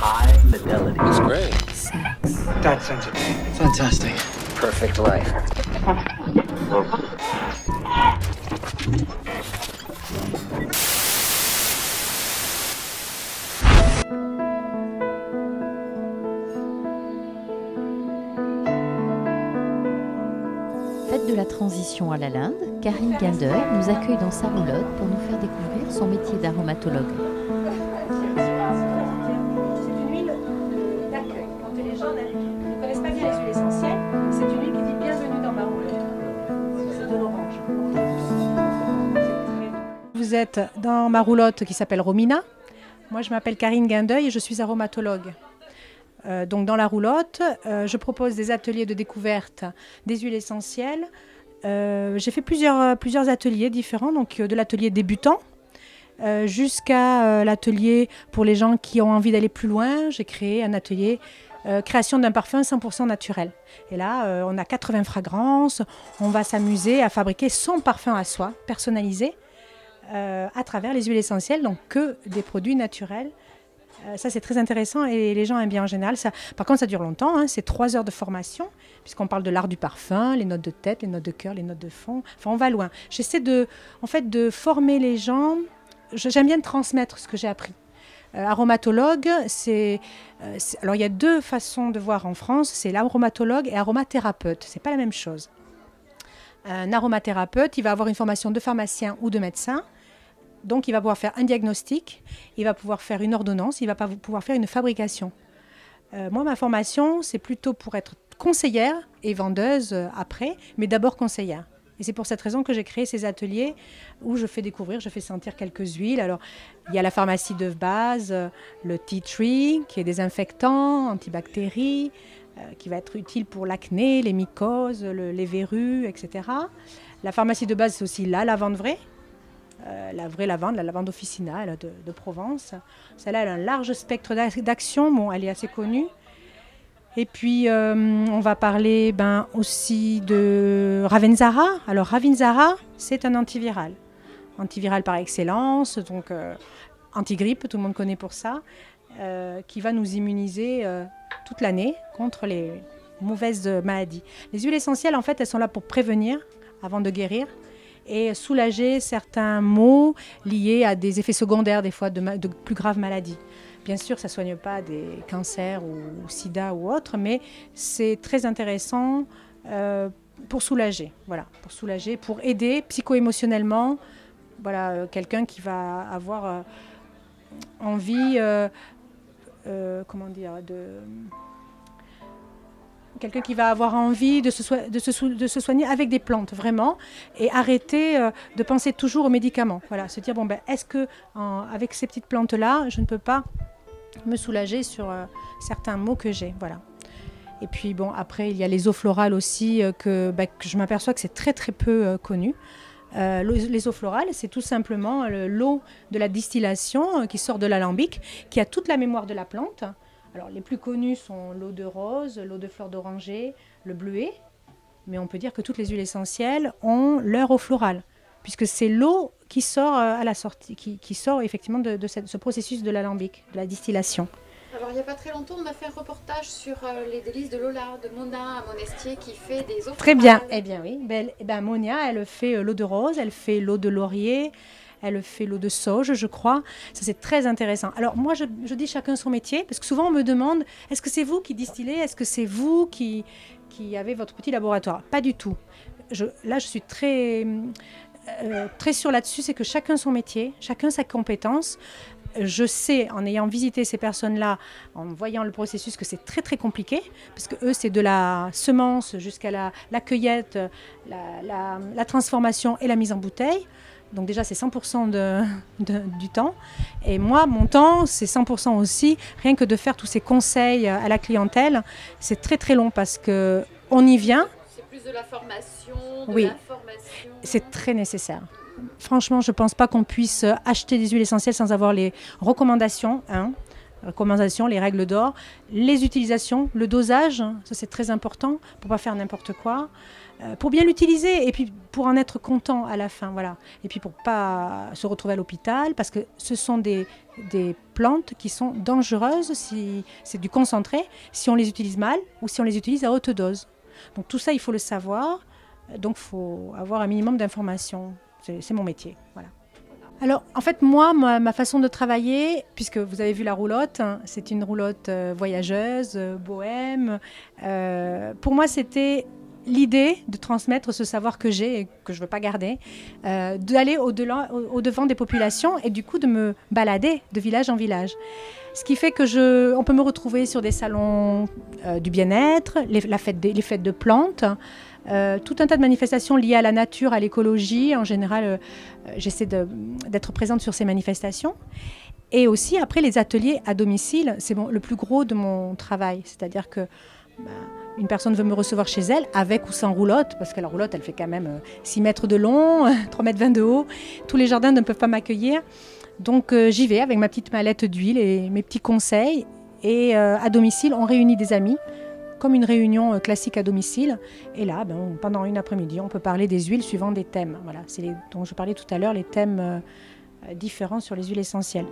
high fidelity. It's great. Sex. That's sensitive. Fantastic. Perfect life. Fête de la transition à la Linde, Karine Guindeuil nous accueille dans sa roulotte pour nous faire découvrir son métier d'aromatologue. C'est une huile d'accueil. Quand les gens ne connaissent pas bien les huiles essentielles, c'est une huile qui dit bienvenue dans ma roulotte. C'est de l'orange. Vous êtes dans ma roulotte qui s'appelle Romina. Moi, je m'appelle Karine Guindeuil et je suis aromatologue. Donc dans la roulotte, je propose des ateliers de découverte des huiles essentielles. J'ai fait plusieurs ateliers différents, donc de l'atelier débutant jusqu'à l'atelier pour les gens qui ont envie d'aller plus loin. J'ai créé un atelier création d'un parfum 100% naturel. Et là, on a 80 fragrances. On va s'amuser à fabriquer son parfum à soi, personnalisé, à travers les huiles essentielles, donc que des produits naturels. Ça, c'est très intéressant et les gens aiment bien en général. Ça, par contre, ça dure longtemps. C'est 3 heures de formation, puisqu'on parle de l'art du parfum, les notes de tête, les notes de cœur, les notes de fond. Enfin, on va loin. J'essaie de former les gens. J'aime bien transmettre ce que j'ai appris. Aromatologue, alors il y a 2 façons de voir en France. C'est l'aromatologue et aromathérapeute. C'est pas la même chose. Un aromathérapeute, il va avoir une formation de pharmacien ou de médecin. Donc, il va pouvoir faire un diagnostic, il va pouvoir faire une ordonnance, il va pouvoir faire une fabrication. Moi, ma formation, c'est plutôt pour être conseillère et vendeuse après, mais d'abord conseillère. Et c'est pour cette raison que j'ai créé ces ateliers où je fais découvrir, je fais sentir quelques huiles. Alors, il y a la pharmacie de base, le tea tree, qui est désinfectant, antibactérie, qui va être utile pour l'acné, les mycoses, les verrues, etc. La pharmacie de base, c'est aussi la lavande vraie. La vraie lavande, la lavande officina de Provence. Celle-là, elle a un large spectre d'action. Bon, elle est assez connue. Et puis, on va parler aussi de Ravensara. Alors, Ravensara, c'est un antiviral. Antiviral par excellence, donc antigrippe, tout le monde connaît pour ça, qui va nous immuniser toute l'année contre les mauvaises maladies. Les huiles essentielles, en fait, elles sont là pour prévenir avant de guérir, et soulager certains maux liés à des effets secondaires, des fois de plus graves maladies. Bien sûr, ça ne soigne pas des cancers ou sida ou autres, mais c'est très intéressant pour soulager, voilà, pour aider psycho-émotionnellement, voilà, quelqu'un qui va avoir envie, quelqu'un qui va avoir envie de se soigner avec des plantes, vraiment, et arrêter de penser toujours aux médicaments. Voilà, se dire, est-ce que avec ces petites plantes-là, je ne peux pas me soulager sur certains maux que j'ai, voilà. Et puis, après, il y a les eaux florales aussi, que je m'aperçois que c'est très, très peu connu. Les eaux florales, c'est tout simplement l'eau de la distillation qui sort de l'alambic, qui a toute la mémoire de la plante. Alors, les plus connus sont l'eau de rose, l'eau de fleur d'oranger, le bleuet. Mais on peut dire que toutes les huiles essentielles ont leur eau florale, puisque c'est l'eau qui sort à la sortie, qui sort effectivement de ce processus de l'alambic, de la distillation. Alors, il n'y a pas très longtemps, on a fait un reportage sur les délices de Lola, de Mona à Monestier, qui fait des eaux florales. Très bien, eh bien oui. Monia, elle fait l'eau de rose, elle fait l'eau de laurier, elle fait l'eau de sauge, je crois. Ça, c'est très intéressant. Alors, moi, je dis chacun son métier, parce que souvent, on me demande, est-ce que c'est vous qui distillez? Est-ce que c'est vous qui avez votre petit laboratoire? Pas du tout. Là, je suis très sûre là-dessus, c'est que chacun son métier, chacun sa compétence. Je sais, en ayant visité ces personnes-là, en voyant le processus, que c'est très très compliqué, parce que eux, c'est de la semence jusqu'à la cueillette, la transformation et la mise en bouteille. Donc déjà, c'est 100% du temps. Et moi, mon temps, c'est 100% aussi. Rien que de faire tous ces conseils à la clientèle, c'est très très long parce qu'on y vient. C'est plus de la formation, de oui, l'information. C'est très nécessaire. Franchement, je ne pense pas qu'on puisse acheter des huiles essentielles sans avoir les recommandations. recommandations, les règles d'or, les utilisations, le dosage, ça c'est très important pour ne pas faire n'importe quoi, pour bien l'utiliser et puis pour en être content à la fin, voilà. Et puis pour ne pas se retrouver à l'hôpital, parce que ce sont des plantes qui sont dangereuses si c'est du concentré, si on les utilise mal ou si on les utilise à haute dose. Donc tout ça, il faut le savoir, donc il faut avoir un minimum d'informations. C'est mon métier, voilà. Alors, en fait, moi, ma façon de travailler, puisque vous avez vu la roulotte, hein, c'est une roulotte voyageuse, bohème. Pour moi, c'était l'idée de transmettre ce savoir que j'ai et que je ne veux pas garder, d'aller au-devant des populations et du coup de me balader de village en village. Ce qui fait que on peut me retrouver sur des salons du bien-être, les fêtes de plantes, tout un tas de manifestations liées à la nature, à l'écologie. En général, j'essaie d'être présente sur ces manifestations. Et aussi, après, les ateliers à domicile, c'est le plus gros de mon travail. C'est-à-dire que une personne veut me recevoir chez elle, avec ou sans roulotte, parce que la roulotte, elle fait quand même 6 mètres de long, 3,20 mètres de haut. Tous les jardins ne peuvent pas m'accueillir. Donc j'y vais avec ma petite mallette d'huile et mes petits conseils. Et à domicile, on réunit des amis, comme une réunion classique à domicile. Et là, pendant une après-midi, on peut parler des huiles suivant des thèmes. Voilà, c'est dont je parlais tout à l'heure, les thèmes différents sur les huiles essentielles.